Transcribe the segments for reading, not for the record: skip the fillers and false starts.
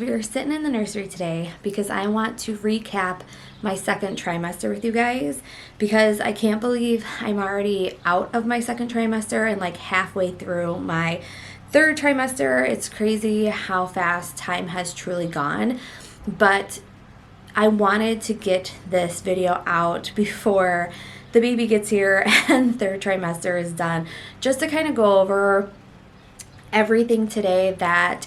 we are sitting in the nursery today because I want to recap my second trimester with you guys, because I can't believe I'm already out of my second trimester and like halfway through my third trimester. It's crazy how fast time has truly gone, but I wanted to get this video out before the baby gets here and third trimester is done, just to kind of go over everything today that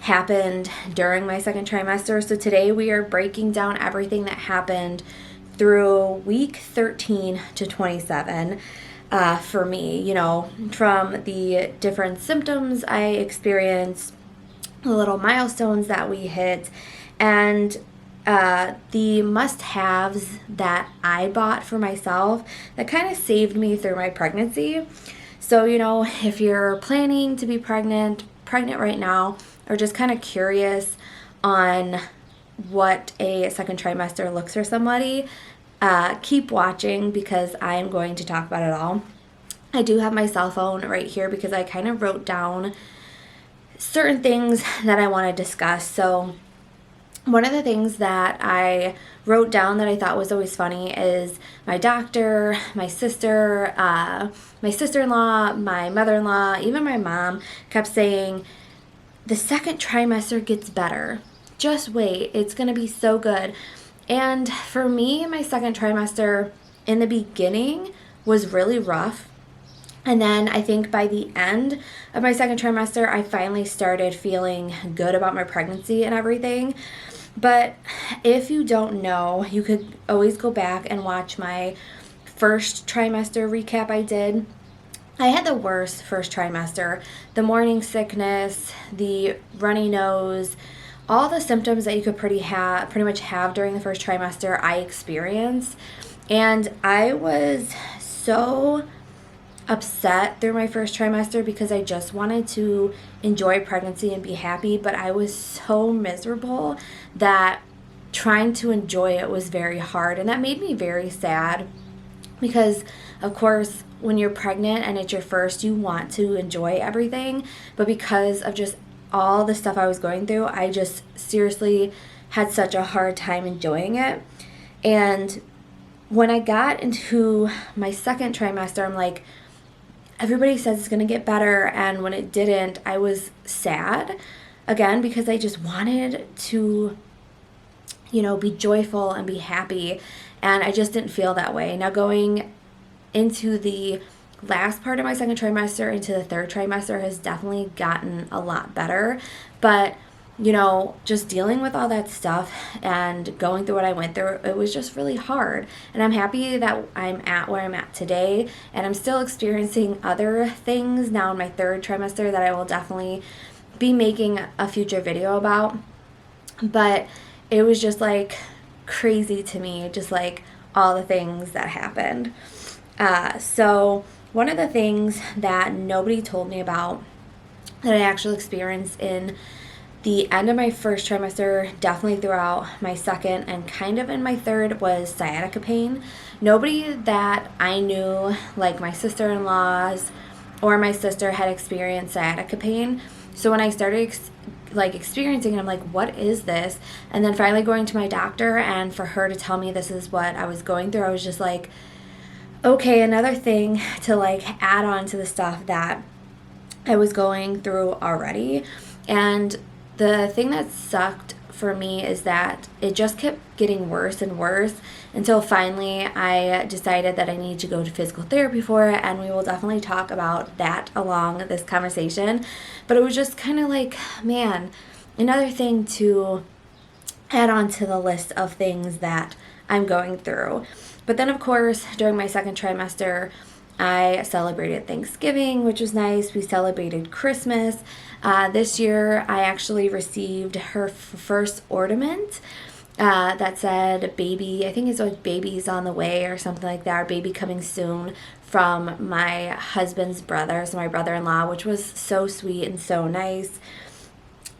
happened during my second trimester. So today we are breaking down everything that happened through week 13 to 27 for me, you know, from the different symptoms I experienced, the little milestones that we hit, and the must-haves that I bought for myself that kind of saved me through my pregnancy. So, you know, if you're planning to be pregnant right now, or just kind of curious on what a second trimester looks for somebody, keep watching because I'm going to talk about it all. I do have my cell phone right here because I kind of wrote down certain things that I want to discuss. So one of the things that I wrote down that I thought was always funny is my doctor, my sister, my sister-in-law, my mother-in-law, even my mom kept saying, the second trimester gets better. Just wait, it's going to be so good. And for me, my second trimester in the beginning was really rough. And then I think by the end of my second trimester, I finally started feeling good about my pregnancy and everything. But if you don't know, you could always go back and watch my first trimester recap I did. I had the worst first trimester. The morning sickness, the runny nose, all the symptoms that you could pretty much have during the first trimester I experienced. And I was so upset through my first trimester because I just wanted to enjoy pregnancy and be happy, but I was so miserable that trying to enjoy it was very hard, and that made me very sad because, of course, when you're pregnant and it's your first, you want to enjoy everything, but because of just all the stuff I was going through, I just seriously had such a hard time enjoying it. And when I got into my second trimester, I'm like, everybody says it's going to get better, and when it didn't, I was sad again because I just wanted to, you know, be joyful and be happy, and I just didn't feel that way. Now going into the last part of my second trimester, into the third trimester, has definitely gotten a lot better, but you know, just dealing with all that stuff and going through what I went through, it was just really hard. And I'm happy that I'm at where I'm at today, and I'm still experiencing other things now in my third trimester that I will definitely be making a future video about. But it was just like crazy to me, just like all the things that happened. So one of the things that nobody told me about that I actually experienced in the end of my first trimester, definitely throughout my second and kind of in my third, was sciatica pain. Nobody that I knew, like my sister-in-laws or my sister, had experienced sciatica pain. So when I started experiencing it, I'm like, what is this? And then finally going to my doctor, and for her to tell me this is what I was going through, I was just like, okay, another thing to like add on to the stuff that I was going through already. And the thing that sucked for me is that it just kept getting worse and worse until finally I decided that I need to go to physical therapy for it, and we will definitely talk about that along this conversation. But it was just kind of like, man, another thing to add on to the list of things that I'm going through. But then, of course, during my second trimester, I celebrated Thanksgiving, which was nice. We celebrated Christmas. This year, I actually received her first ornament that said baby, I think it's like baby's on the way or something like that, or baby coming soon, from my husband's brother, so my brother-in-law, which was so sweet and so nice.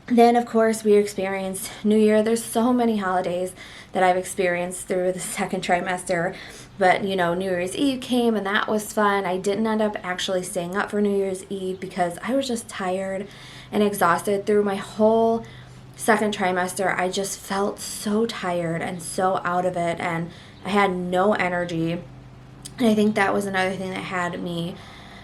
Then, of course, we experienced New Year. There's so many holidays that I've experienced through the second trimester. But, you know, New Year's Eve came, and that was fun. I didn't end up actually staying up for New Year's Eve because I was just tired and exhausted through my whole second trimester, I just felt so tired and so out of it, and I had no energy. And I think that was another thing that had me,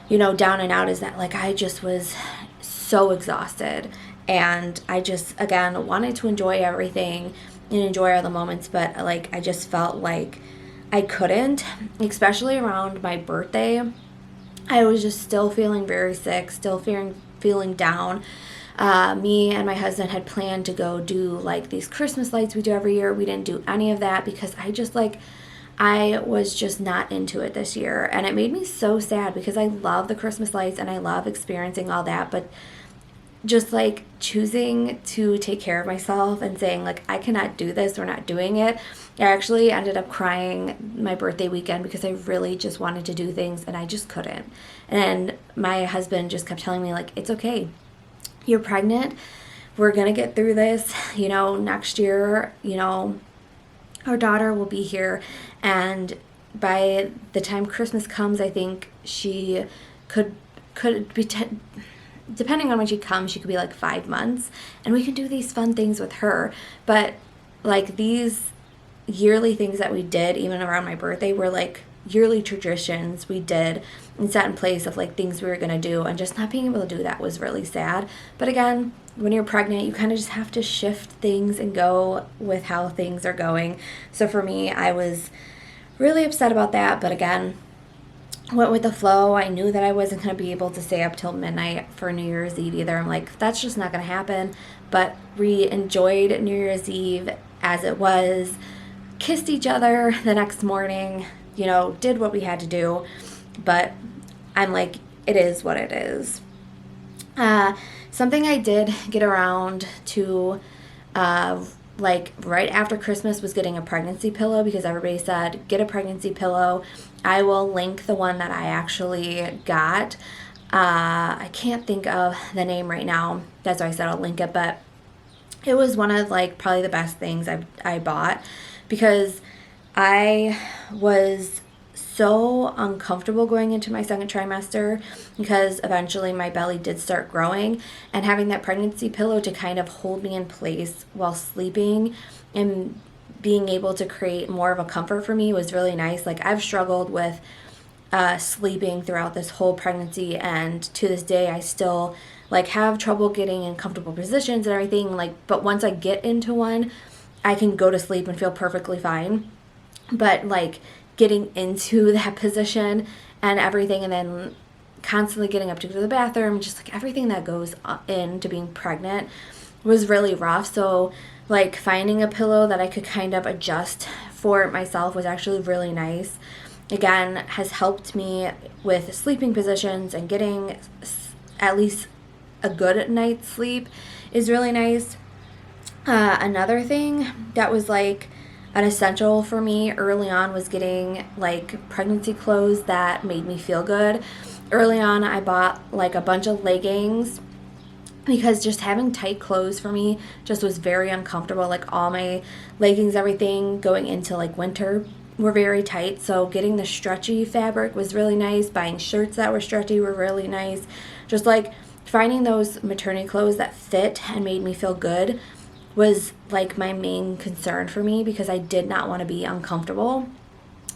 down and out, is that like I just was so exhausted, and I just, again, wanted to enjoy everything and enjoy all the moments, but like I just felt like I couldn't, especially around my birthday. I was just still feeling very sick, still feeling down. Me and my husband had planned to go do like these Christmas lights we do every year. We didn't do any of that because I was just not into it this year. And it made me so sad because I love the Christmas lights and I love experiencing all that. But just like choosing to take care of myself and saying like, I cannot do this, we're not doing it. I actually ended up crying my birthday weekend because I really just wanted to do things and I just couldn't. And my husband just kept telling me like, it's okay. You're pregnant. We're going to get through this. Next year, our daughter will be here. And by the time Christmas comes, I think she could be, depending on when she comes, she could be like 5 months. And we can do these fun things with her. But like these yearly things that we did, even around my birthday, were like yearly traditions we did and set in place of like things we were going to do, and just not being able to do that was really sad. But again, when you're pregnant, you kind of just have to shift things and go with how things are going. So for me, I was really upset about that, but again, went with the flow. I knew that I wasn't going to be able to stay up till midnight for New Year's Eve either. I'm like, that's just not going to happen. But we enjoyed New Year's Eve as it was, kissed each other the next morning, did what we had to do. But I'm like, it is what it is. Something I did get around to, like right after Christmas, was getting a pregnancy pillow, because everybody said, get a pregnancy pillow. I will link the one that I actually got. I can't think of the name right now. That's why I said I'll link it, but it was one of like probably the best things I bought, because I was so uncomfortable going into my second trimester, because eventually my belly did start growing, and having that pregnancy pillow to kind of hold me in place while sleeping and being able to create more of a comfort for me was really nice. Like I've struggled with sleeping throughout this whole pregnancy, and to this day I still like have trouble getting in comfortable positions and everything, like, but once I get into one, I can go to sleep and feel perfectly fine. But like getting into that position and everything, and then constantly getting up to go to the bathroom, just like everything that goes into being pregnant, was really rough. So like finding a pillow that I could kind of adjust for myself was actually really nice. Again, has helped me with sleeping positions, and getting at least a good night's sleep is really nice. Another thing that was like an essential for me early on was getting like pregnancy clothes that made me feel good. Early on, I bought like a bunch of leggings, because just having tight clothes for me just was very uncomfortable. Like all my leggings, everything going into like winter, were very tight. So getting the stretchy fabric was really nice. Buying shirts that were stretchy were really nice. Just like finding those maternity clothes that fit and made me feel good was like my main concern for me, because I did not want to be uncomfortable.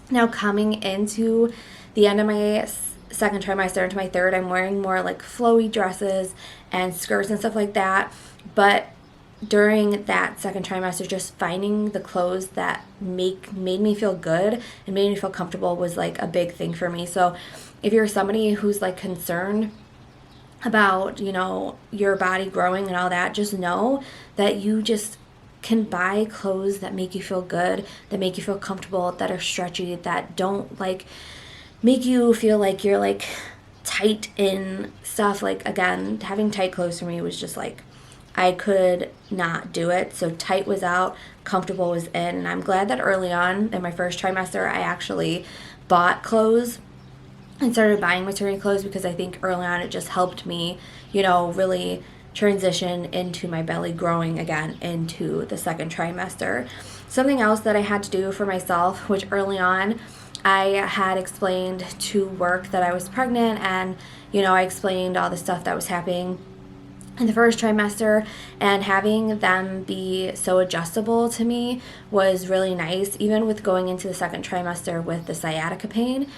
Now coming into the end of my second trimester into my third, I'm wearing more like flowy dresses and skirts and stuff like that. But during that second trimester, just finding the clothes that made me feel good and made me feel comfortable was like a big thing for me. So if you're somebody who's like concerned about, your body growing and all that, just know that you just can buy clothes that make you feel good, that make you feel comfortable, that are stretchy, that don't like make you feel like you're like tight in stuff. Like again, having tight clothes for me was just like, I could not do it. So tight was out, comfortable was in. And I'm glad that early on in my first trimester, I actually bought clothes and started buying maternity clothes, because I think early on it just helped me, really transition into my belly growing again into the second trimester. Something else that I had to do for myself, which early on I had explained to work that I was pregnant, and, I explained all the stuff that was happening in the first trimester, and having them be so adjustable to me was really nice. Even with going into the second trimester with the sciatica pain,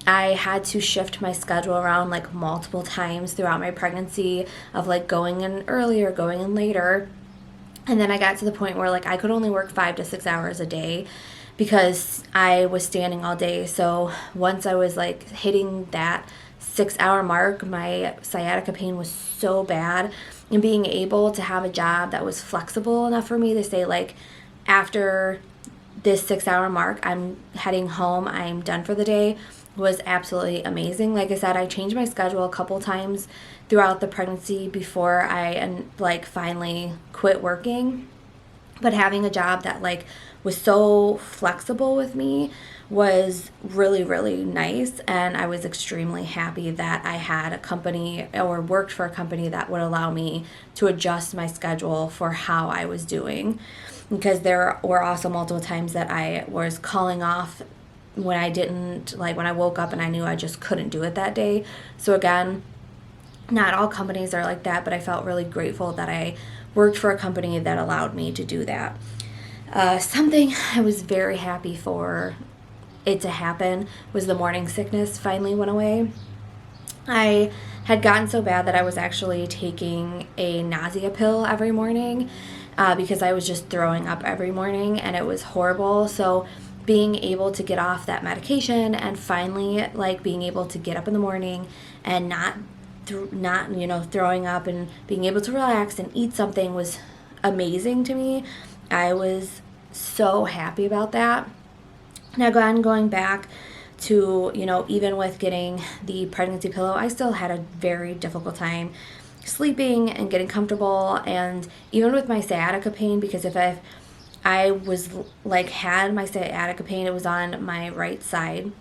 I had to shift my schedule around like multiple times throughout my pregnancy of like going in earlier, going in later. And then I got to the point where like I could only work 5 to 6 hours a day because I was standing all day. So once I was like hitting that 6-hour mark, my sciatica pain was so bad, and being able to have a job that was flexible enough for me to say like, after this 6-hour mark, I'm heading home, I'm done for the day, was absolutely amazing. Like I said, I changed my schedule a couple times throughout the pregnancy before I like finally quit working. But having a job that like was so flexible with me was really, really nice. And I was extremely happy that I had a company or worked for a company that would allow me to adjust my schedule for how I was doing. Because there were also multiple times that I was calling off when I didn't, like when I woke up and I knew I just couldn't do it that day. So again, not all companies are like that, but I felt really grateful that I worked for a company that allowed me to do that. Something I was very happy for it to happen was the morning sickness finally went away. I had gotten so bad that I was actually taking a nausea pill every morning because I was just throwing up every morning and it was horrible. So being able to get off that medication and finally like being able to get up in the morning and not throwing up and being able to relax and eat something was amazing to me. I was so happy about that. Now going back to, even with getting the pregnancy pillow, I still had a very difficult time sleeping and getting comfortable, and even with my sciatica pain, because if I was like had my sciatica pain, it was on my right side.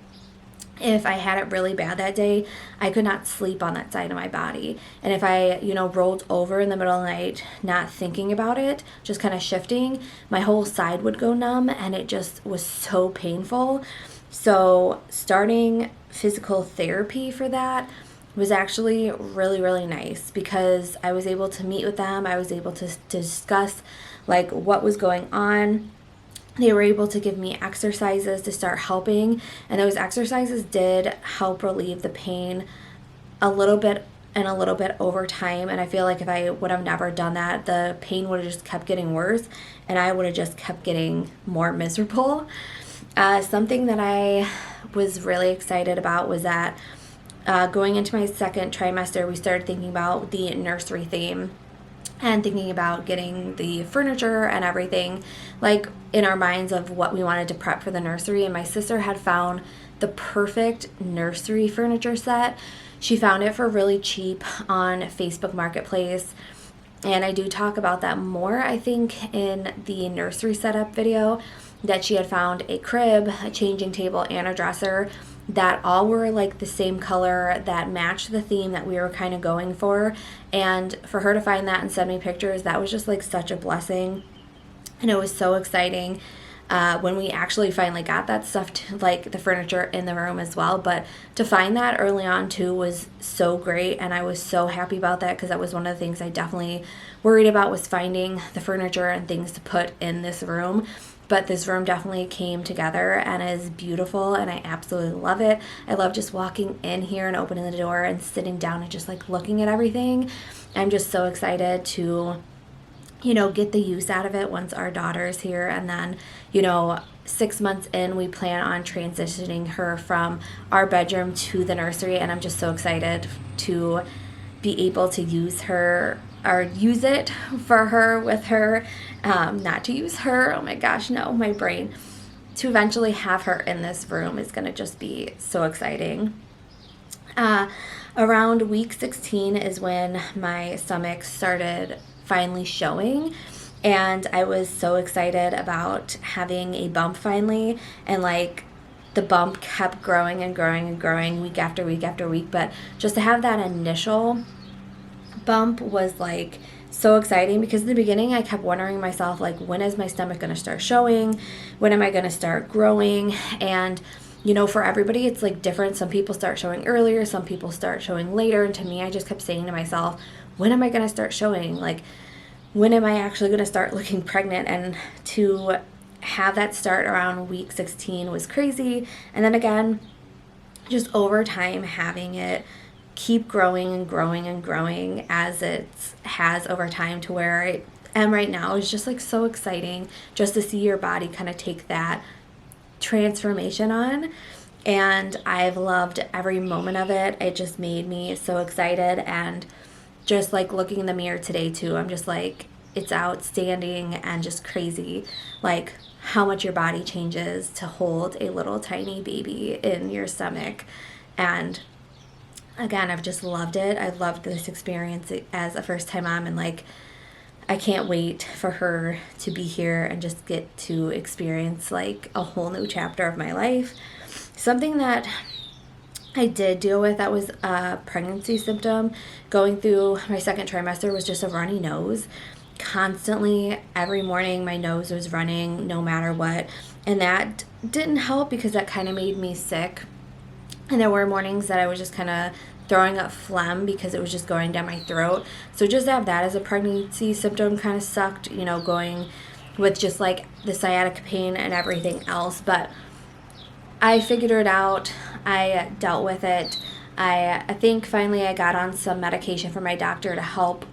If I had it really bad that day, I could not sleep on that side of my body. And if I, rolled over in the middle of the night, not thinking about it, just kind of shifting, my whole side would go numb and it just was so painful. So starting physical therapy for that was actually really, really nice because I was able to meet with them. I was able to discuss like what was going on. They were able to give me exercises to start helping, and those exercises did help relieve the pain a little bit over time. And I feel like if I would have never done that, the pain would have just kept getting worse and I would have just kept getting more miserable. Something that I was really excited about was that going into my second trimester, we started thinking about the nursery theme and thinking about getting the furniture and everything like in our minds of what we wanted to prep for the nursery. And my sister had found the perfect nursery furniture set. She found it for really cheap on Facebook Marketplace. And I do talk about that more, I think, in the nursery setup video, that she had found a crib, a changing table, and a dresser that all were like the same color that matched the theme that we were kind of going for. And for her to find that and send me pictures, that was just like such a blessing. And it was so exciting when we actually finally got that stuff, like the furniture in the room as well. But to find that early on too was so great, and I was so happy about that because that was one of the things I definitely worried about, was finding the furniture and things to put in this room. But this room definitely came together and is beautiful, and I absolutely love it. I love just walking in here and opening the door and sitting down and just like looking at everything. I'm just so excited to, get the use out of it once our daughter's here. And then, 6 months in, we plan on transitioning her from our bedroom to the nursery, and I'm just so excited to be able to use her or use it for her with her, not to use her, oh my gosh, no, my brain, to eventually have her in this room is going to just be so exciting. Around week 16 is when my stomach started finally showing, and I was so excited about having a bump finally, and like the bump kept growing and growing and growing week after week after week. But just to have that initial bump was like so exciting, because in the beginning I kept wondering myself, like, when is my stomach going to start showing? When am I going to start growing? And for everybody it's like different. Some people start showing earlier, some people start showing later, and to me I just kept saying to myself, when am I going to start showing? Like, when am I actually going to start looking pregnant? And to have that start around week 16 was crazy. And then again, just over time, having it keep growing and growing and growing as it has over time to where I am right now is just like so exciting just to see your body kind of take that transformation on. And I've loved every moment of it. It just made me so excited. And just like looking in the mirror today too, I'm just like, it's outstanding and just crazy, like how much your body changes to hold a little tiny baby in your stomach. And again, I've just loved it. I loved this experience as a first time mom, and like I can't wait for her to be here and just get to experience like a whole new chapter of my life. Something that I did deal with that was a pregnancy symptom going through my second trimester was just a runny nose. Constantly, every morning, my nose was running no matter what. And that didn't help because that kind of made me sick. And there were mornings that I was just kind of throwing up phlegm because it was just going down my throat. So just to have that as a pregnancy symptom kind of sucked, you know, going with just like the sciatica pain and everything else. But I figured it out. I dealt with it. I think finally I got on some medication from my doctor to help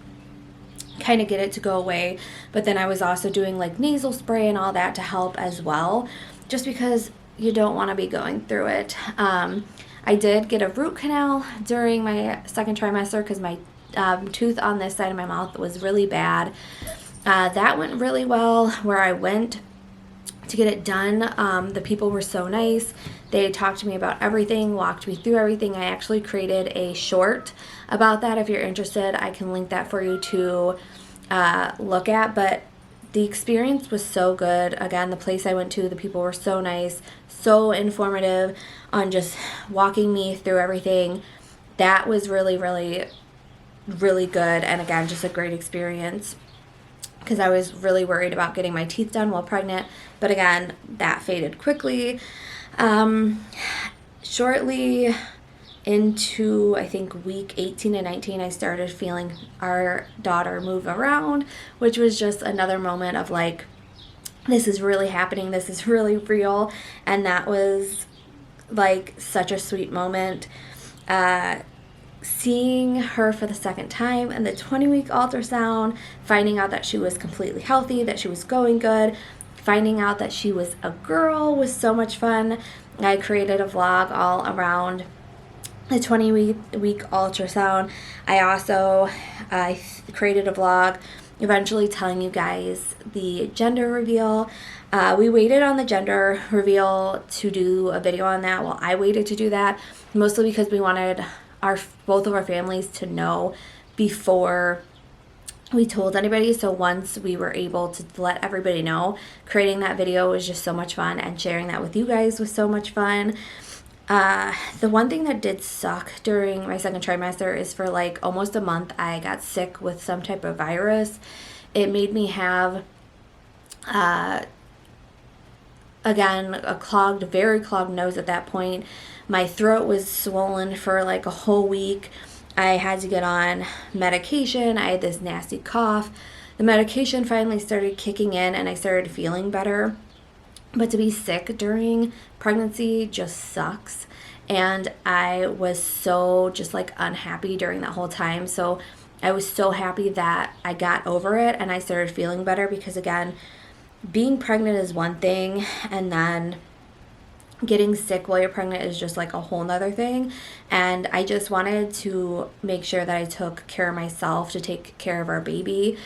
kind of get it to go away. But then I was also doing like nasal spray and all that to help as well, just because you don't want to be going through it. I did get a root canal during my second trimester because my tooth on this side of my mouth was really bad. That went really well. Where I went to get it done, the people were so nice. They talked to me about everything, walked me through everything. I actually created a short about that. If you're interested, I can link that for you to look at. But the experience was so good. Again, the place I went to, the people were so nice, so informative on just walking me through everything. That was really, really, really good. And again, just a great experience, because I was really worried about getting my teeth done while pregnant. But again, that faded quickly. Shortly into, I think, week 18 and 19, I started feeling our daughter move around, which was just another moment of like, this is really happening. This is really real. And that was like such a sweet moment. Seeing her for the second time and the 20-week ultrasound, finding out that she was completely healthy, that she was going good, finding out that she was a girl was so much fun. I created a vlog all around the 20-week ultrasound. I also created a vlog eventually telling you guys the gender reveal. We waited on the gender reveal to do a video on that. Well, I waited to do that mostly because we wanted both of our families to know before we told anybody. So once we were able to let everybody know, creating that video was just so much fun, and sharing that with you guys was so much fun. The one thing that did suck during my second trimester is for like almost a month I got sick with some type of virus. It made me have again a very clogged nose at that point. My throat was swollen for like a whole week. I had to get on medication. I had this nasty cough. The medication finally started kicking in and I started feeling better. But to be sick during pregnancy just sucks. And I was so just like unhappy during that whole time. So I was so happy that I got over it and I started feeling better, because again, being pregnant is one thing, and then getting sick while you're pregnant is just like a whole nother thing. And I just wanted to make sure that I took care of myself to take care of our baby.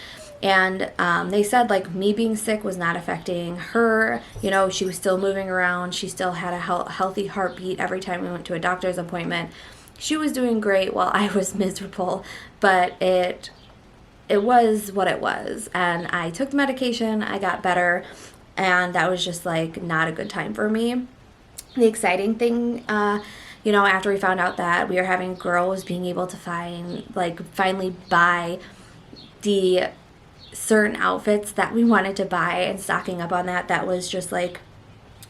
And they said like me being sick was not affecting her. You know, she was still moving around. She still had a healthy heartbeat every time we went to a doctor's appointment. She was doing great while I was miserable, but it was what it was. And I took the medication, I got better, and that was just like not a good time for me. The exciting thing, after we found out that we were having girls, being able to finally buy the certain outfits that we wanted to buy and stocking up on that was just like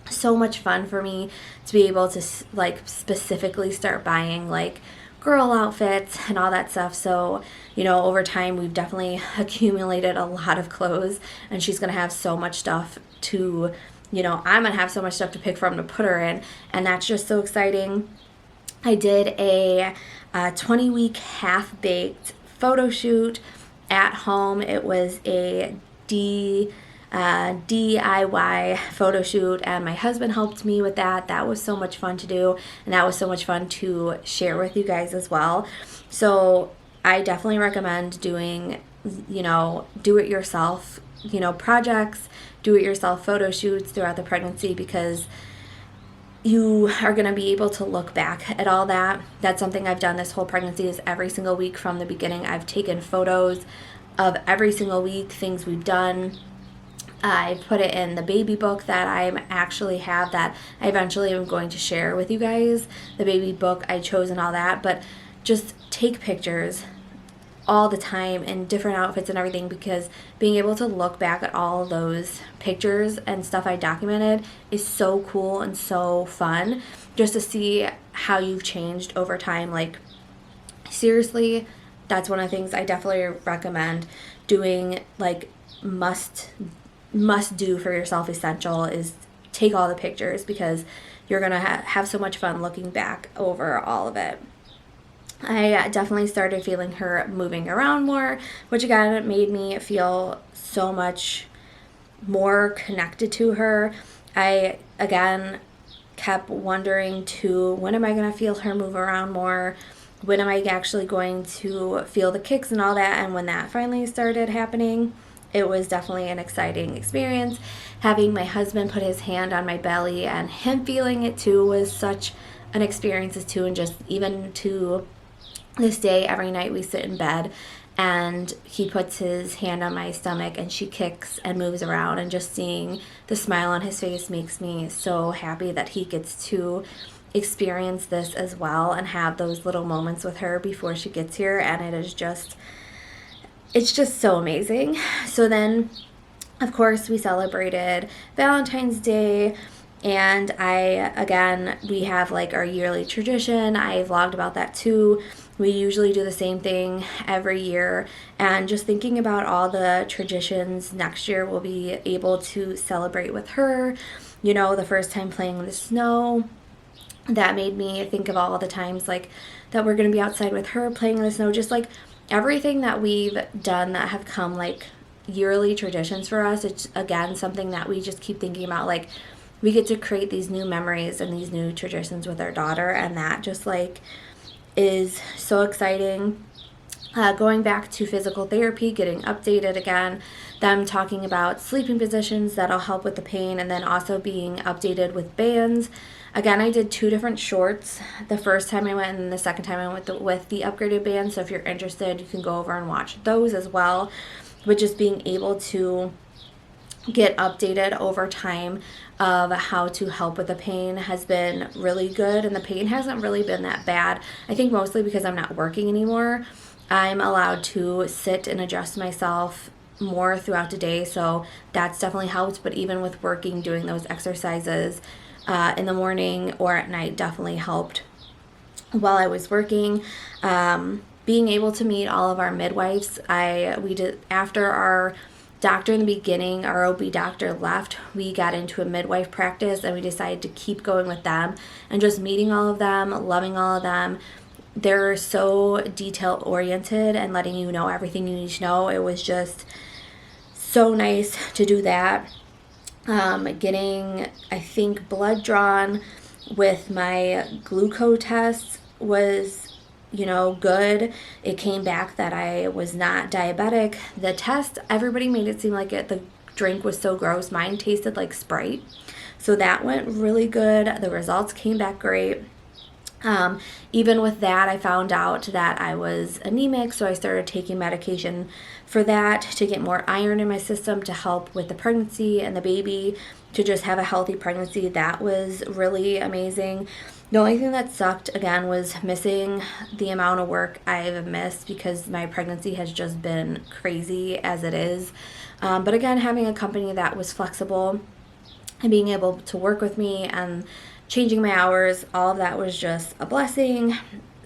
so much fun for me to be able to like specifically start buying like girl outfits and all that stuff. So, over time we've definitely accumulated a lot of clothes, and she's going to have so much stuff to, I'm going to have so much stuff to pick from to put her in, and that's just so exciting. I did a 20-week half-baked photo shoot at home. It was a DIY photo shoot, and my husband helped me with that. That was so much fun to do, and that was so much fun to share with you guys as well. So I definitely recommend doing, do-it-yourself, projects, do-it-yourself photo shoots throughout the pregnancy, because you are going to be able to look back at all that. That's something I've done this whole pregnancy, is every single week from the beginning I've taken photos of every single week, things we've done. I put it in the baby book that I actually have, that I eventually am going to share with you guys, the baby book I chose and all that. But just take pictures all the time in different outfits and everything, because being able to look back at all those pictures and stuff I documented is so cool and so fun, just to see how you've changed over time. Like, seriously, that's one of the things I definitely recommend doing. Like, must do for yourself, essential, is take all the pictures, because you're gonna have so much fun looking back over all of it. I definitely started feeling her moving around more, which again made me feel so much more connected to her. I again kept wondering too, when am I going to feel her move around more? When am I actually going to feel the kicks and all that? And when that finally started happening, it was definitely an exciting experience. Having my husband put his hand on my belly and him feeling it too was such an experience too. And just even to this day, every night we sit in bed and he puts his hand on my stomach and she kicks and moves around, and just seeing the smile on his face makes me so happy that he gets to experience this as well and have those little moments with her before she gets here. And it's just so amazing. So then, of course, we celebrated Valentine's Day, and we have like our yearly tradition. I vlogged about that too. We usually do the same thing every year, and just thinking about all the traditions next year we'll be able to celebrate with her. The first time playing in the snow, that made me think of all the times like that we're going to be outside with her playing in the snow. Just like everything that we've done that have come like yearly traditions for us, it's again something that we just keep thinking about. Like, we get to create these new memories and these new traditions with our daughter, and that just like is so exciting. Going back to physical therapy, getting updated again, them talking about sleeping positions that'll help with the pain, and then also being updated with bands. Again, I did 2 different shorts. The first time I went, and the second time I went with the upgraded band. So if you're interested, you can go over and watch those as well. But just being able to get updated over time of how to help with the pain has been really good, and the pain hasn't really been that bad. I think mostly because I'm not working anymore, I'm allowed to sit and adjust myself more throughout the day, so that's definitely helped. But even with working, doing those exercises in the morning or at night definitely helped while I was working. Being able to meet all of our midwives, we did after our doctor in the beginning, our OB doctor left, we got into a midwife practice, and we decided to keep going with them, and just meeting all of them, loving all of them. They're so detail oriented and letting you know everything you need to know. It was just so nice to do that. Getting, I think, blood drawn with my glucose test was good. It came back that I was not diabetic. The test, everybody made it seem like the drink was so gross. Mine tasted like Sprite. So that went really good. The results came back great. Even with that, I found out that I was anemic, so I started taking medication for that to get more iron in my system to help with the pregnancy and the baby, to just have a healthy pregnancy. That was really amazing. The only thing that sucked, again, was missing the amount of work I've missed, because my pregnancy has just been crazy as it is. But again, having a company that was flexible and being able to work with me and changing my hours, all of that was just a blessing.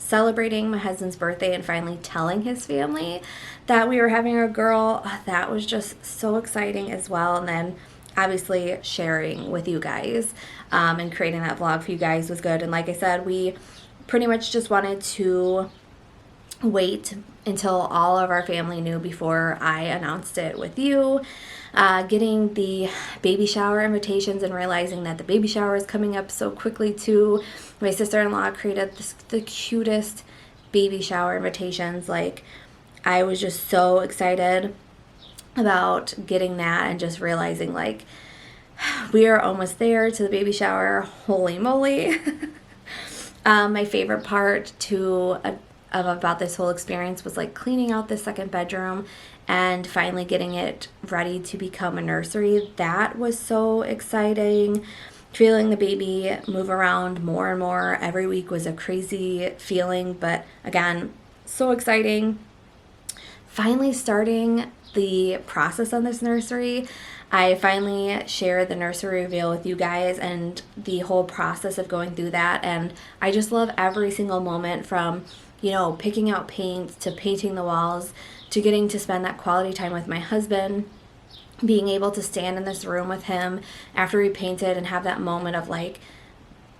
celebrating my husband's birthday and finally telling his family that we were having a girl, that was just so exciting as well. And then obviously sharing with you guys and creating that vlog for you guys was good. And like I said, we pretty much just wanted to wait until all of our family knew before I announced it with you. Getting the baby shower invitations and realizing that the baby shower is coming up so quickly too. My sister-in-law created the cutest baby shower invitations. Like, I was just so excited about getting that and just realizing like we are almost there to the baby shower. Holy moly. My favorite part too about this whole experience was like cleaning out the second bedroom and finally getting it ready to become a nursery. That was so exciting. Feeling the baby move around more and more every week was a crazy feeling, but again, so exciting. Finally starting the process on this nursery. I finally shared the nursery reveal with you guys and the whole process of going through that, and I just love every single moment from, you know, picking out paint to painting the walls to getting to spend that quality time with my husband, being able to stand in this room with him after we painted and have that moment of like,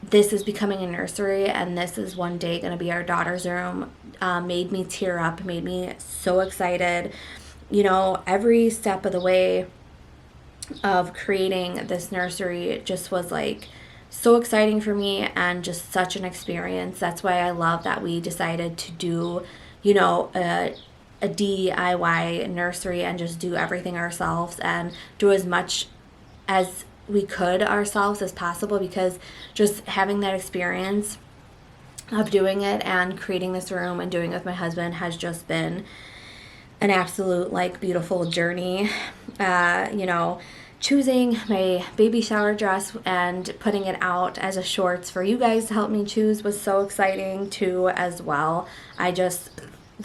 this is becoming a nursery and this is one day going to be our daughter's room, made me tear up, made me so excited. You know, every step of the way of creating this nursery just was like so exciting for me and just such an experience. That's why I love that we decided to do, you know, a DIY nursery and just do everything ourselves and do as much as we could ourselves as possible, because just having that experience of doing it and creating this room and doing it with my husband has just been an absolute like beautiful journey. You know, choosing my baby shower dress and putting it out as a shorts for you guys to help me choose was so exciting too as well. I just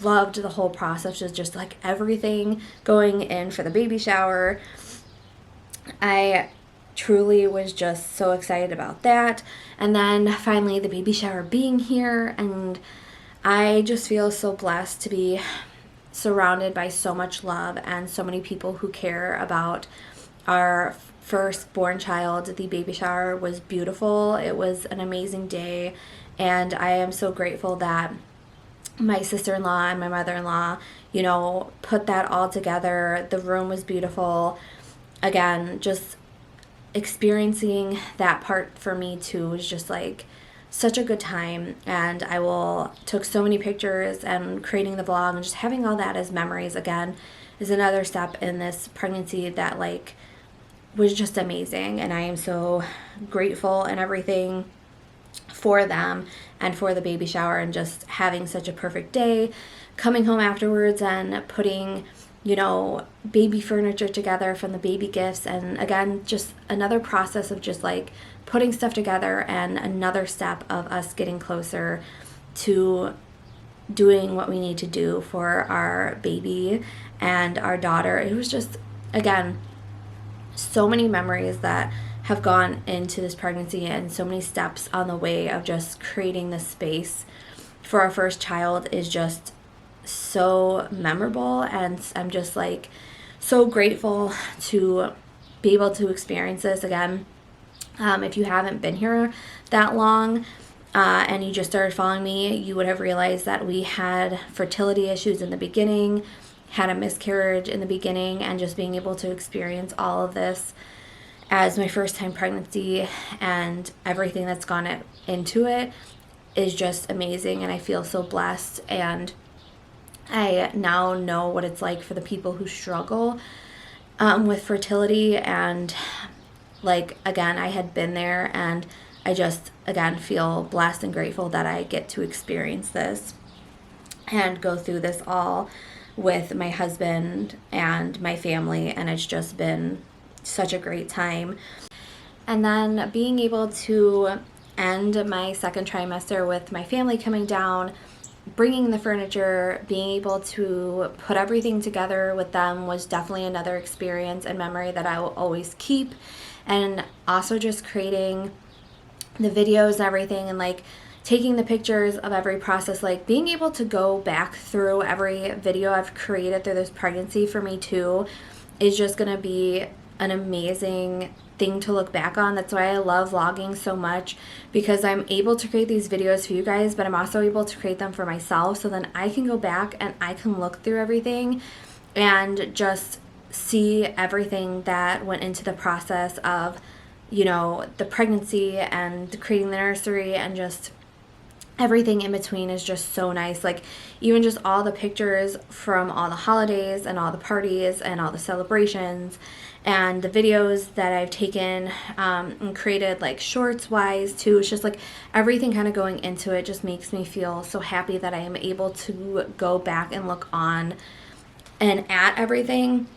loved the whole process of just like everything going in for the baby shower. I truly was just so excited about that. And then finally the baby shower being here, and I just feel so blessed to be surrounded by so much love and so many people who care about our firstborn child. The baby shower was beautiful. It was an amazing day, and I am so grateful that my sister-in-law and my mother-in-law, you know, put that all together. The room was beautiful. Again, just experiencing that part for me too was just like such a good time, and took so many pictures, and creating the vlog and just having all that as memories again is another step in this pregnancy that like was just amazing. And I am so grateful and everything for them and for the baby shower, and just having such a perfect day, coming home afterwards and putting, you know, baby furniture together from the baby gifts. And again, just another process of just like putting stuff together and another step of us getting closer to doing what we need to do for our baby and our daughter. It was just, again, so many memories that have gone into this pregnancy and so many steps on the way of just creating this space for our first child is just so memorable. And I'm just like so grateful to be able to experience this again. If you haven't been here that long and you just started following me, you would have realized that we had fertility issues in the beginning, had a miscarriage in the beginning, and just being able to experience all of this as my first time pregnancy and everything that's gone into it is just amazing. And I feel so blessed, and I now know what it's like for the people who struggle with fertility. And like, again, I had been there, and I just, again, feel blessed and grateful that I get to experience this and go through this all with my husband and my family. And it's just been such a great time. And then being able to end my second trimester with my family coming down, bringing the furniture, being able to put everything together with them was definitely another experience and memory that I will always keep. And also just creating the videos and everything, and like, taking the pictures of every process, like being able to go back through every video I've created through this pregnancy for me too is just going to be an amazing thing to look back on. That's why I love vlogging so much, because I'm able to create these videos for you guys, but I'm also able to create them for myself, so then I can go back and I can look through everything and just see everything that went into the process of, you know, the pregnancy and creating the nursery, and just everything in between is just so nice. Like even just all the pictures from all the holidays and all the parties and all the celebrations, and the videos that I've taken and created, like shorts wise too. It's just like everything kind of going into it just makes me feel so happy that I am able to go back and look on and at everything.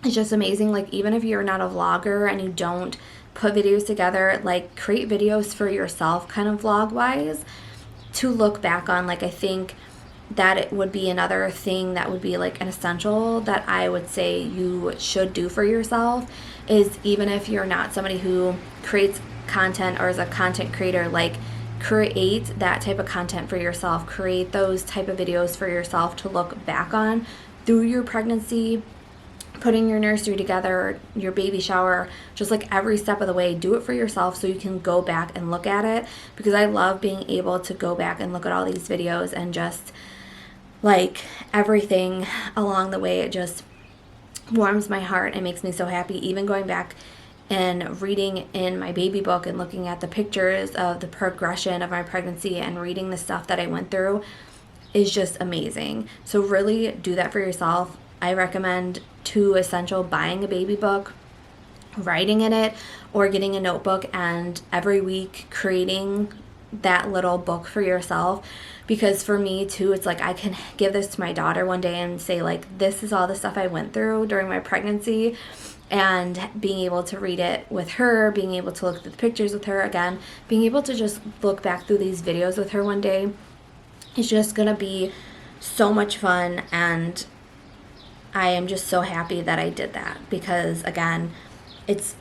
It's just amazing. Like even if you're not a vlogger and you don't put videos together, like create videos for yourself kind of vlog wise to look back on. Like I think that it would be another thing that would be like an essential that I would say you should do for yourself, is even if you're not somebody who creates content or is a content creator, like create that type of content for yourself. Create those type of videos for yourself to look back on through your pregnancy, putting your nursery together, your baby shower, just like every step of the way. Do it for yourself so you can go back and look at it, because I love being able to go back and look at all these videos and just like everything along the way. It just warms my heart and makes me so happy. Even going back and reading in my baby book and looking at the pictures of the progression of my pregnancy and reading the stuff that I went through is just amazing. So really do that for yourself. I recommend two essential: buying a baby book, writing in it, or getting a notebook and every week creating that little book for yourself. Because for me too, it's like I can give this to my daughter one day and say like, this is all the stuff I went through during my pregnancy, and being able to read it with her, being able to look at the pictures with her again, being able to just look back through these videos with her one day is just gonna be so much fun. And I am just so happy that I did that, because again, it's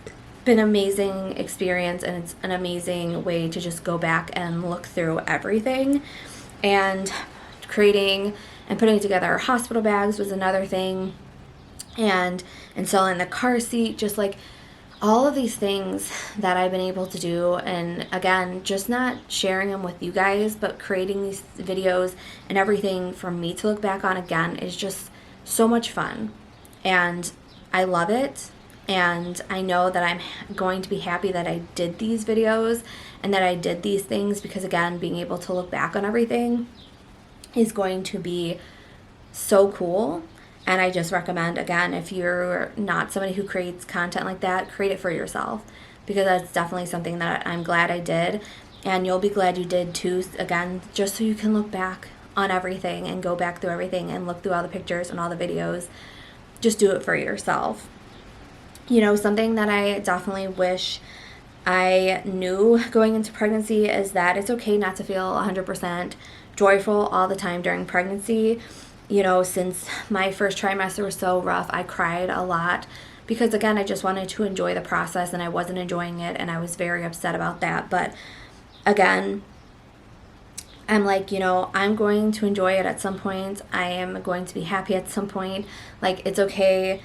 been an amazing experience and it's an amazing way to just go back and look through everything. And creating and putting together hospital bags was another thing, and installing the car seat, just like all of these things that I've been able to do. And again, just not sharing them with you guys, but creating these videos and everything for me to look back on again is just so much fun, and I love it. And I know that I'm going to be happy that I did these videos and that I did these things, because again, being able to look back on everything is going to be so cool. And I just recommend, again, if you're not somebody who creates content like that, create it for yourself, because that's definitely something that I'm glad I did, and you'll be glad you did too. Again, just so you can look back on everything and go back through everything and look through all the pictures and all the videos. Just do it for yourself. You know, something that I definitely wish I knew going into pregnancy is that it's okay not to feel 100% joyful all the time during pregnancy. You know, since my first trimester was so rough, I cried a lot because, again, I just wanted to enjoy the process and I wasn't enjoying it, and I was very upset about that. But again, I'm like, you know, I'm going to enjoy it at some point. I am going to be happy at some point. Like, it's okay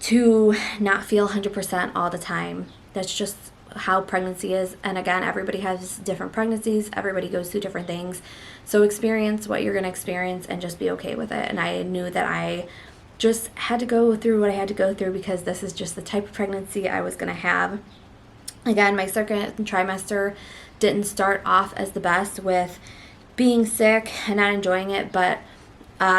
to not feel 100% all the time. That's just how pregnancy is. And again, everybody has different pregnancies. Everybody goes through different things. So experience what you're going to experience and just be okay with it. And I knew that I just had to go through what I had to go through, because this is just the type of pregnancy I was going to have. Again, my second trimester didn't start off as the best with being sick and not enjoying it, but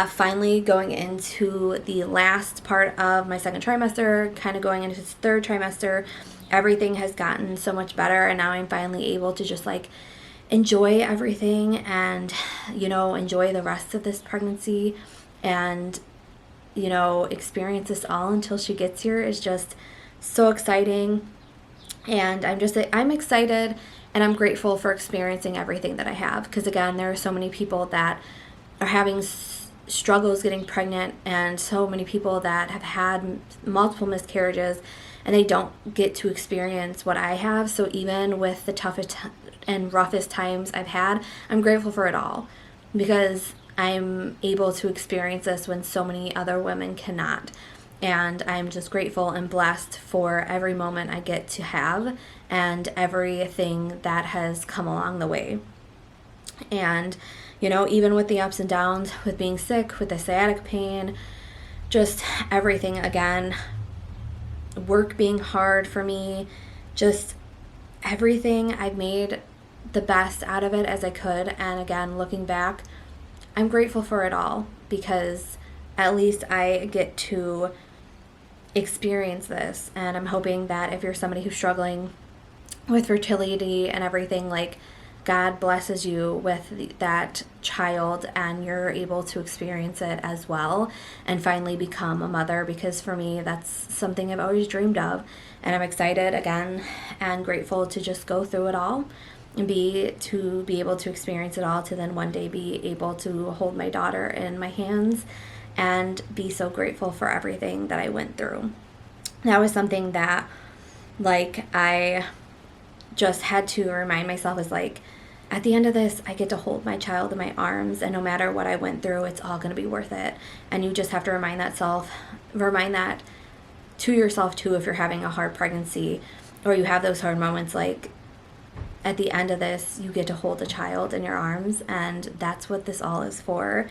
finally going into the last part of my second trimester, kind of going into the third trimester, everything has gotten so much better, and now I'm finally able to just like enjoy everything and, you know, enjoy the rest of this pregnancy and, you know, experience this all until she gets here is just so exciting. And I'm excited and I'm grateful for experiencing everything that I have, because again, there are so many people that are having struggles getting pregnant, and so many people that have had multiple miscarriages and they don't get to experience what I have. So even with the and roughest times I've had, I'm grateful for it all because I'm able to experience this when so many other women cannot. And I'm just grateful and blessed for every moment I get to have and everything that has come along the way. And, you know, even with the ups and downs, with being sick, with the sciatic pain, just everything again, work being hard for me, just everything, I've made the best out of it as I could. And again, looking back, I'm grateful for it all because at least I get to experience this. And I'm hoping that if you're somebody who's struggling with fertility and everything, like, God blesses you with that child and you're able to experience it as well and finally become a mother, because for me that's something I've always dreamed of. And I'm excited again and grateful to just go through it all and be able to experience it all, to then one day be able to hold my daughter in my hands and be so grateful for everything that I went through. That was something that, like, I just had to remind myself is like, at the end of this, I get to hold my child in my arms, and no matter what I went through, it's all going to be worth it. And you just have to remind that to yourself too, if you're having a hard pregnancy or you have those hard moments, like, at the end of this, you get to hold a child in your arms, and that's what this all is for.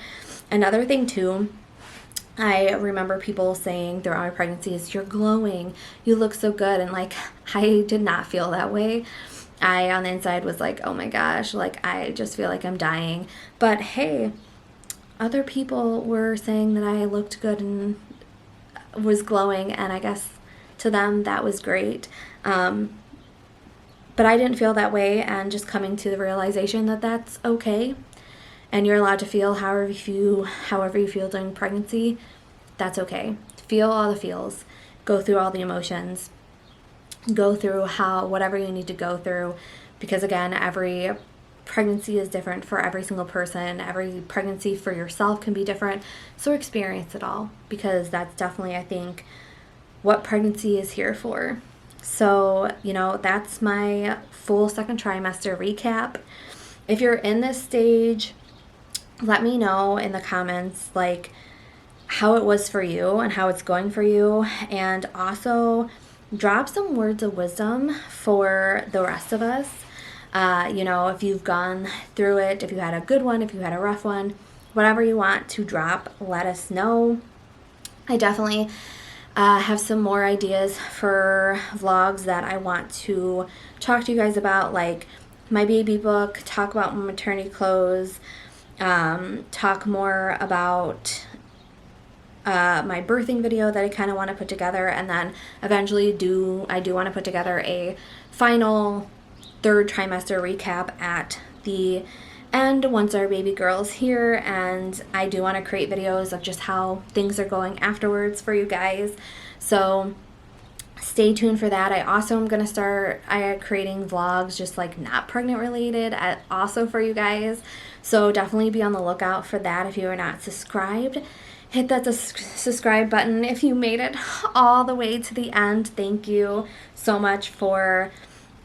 Another thing too, I remember people saying throughout my pregnancy is, you're glowing, you look so good. And like, I did not feel that way. I, on the inside, was like, oh my gosh, like, I just feel like I'm dying. But hey, other people were saying that I looked good and was glowing, and I guess to them that was great. But I didn't feel that way, and just coming to the realization that that's okay. And you're allowed to feel however you feel during pregnancy. That's okay. Feel all the feels. Go through all the emotions. Go through whatever you need to go through. Because again, every pregnancy is different for every single person. Every pregnancy for yourself can be different. So experience it all. Because that's definitely, I think, what pregnancy is here for. So, you know, that's my full second trimester recap. If you're in this stage, let me know in the comments, like, how it was for you and how it's going for you. And also drop some words of wisdom for the rest of us. You know, if you've gone through it, if you had a good one, if you had a rough one, whatever you want to drop, let us know. I definitely have some more ideas for vlogs that I want to talk to you guys about, like my baby book, talk about my maternity clothes, talk more about my birthing video that I kind of want to put together, and then eventually I do want to put together a final third trimester recap at the end once our baby girl's here, and I do want to create videos of just how things are going afterwards for you guys. So stay tuned for that. I also am going to start creating vlogs just like not pregnant related also for you guys. So definitely be on the lookout for that. If you are not subscribed, hit that subscribe button. If you made it all the way to the end, thank you so much for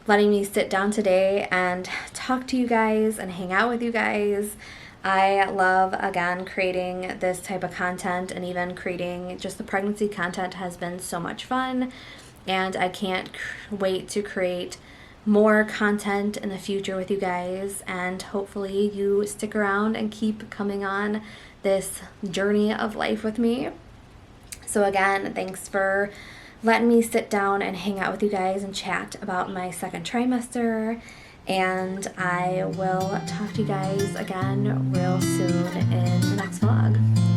letting me sit down today and talk to you guys and hang out with you guys. I love, again, creating this type of content, and even creating just the pregnancy content has been so much fun, and I can't wait to create more content in the future with you guys, and hopefully you stick around and keep coming on this journey of life with me. So again, thanks for letting me sit down and hang out with you guys and chat about my second trimester, and I will talk to you guys again real soon in the next vlog.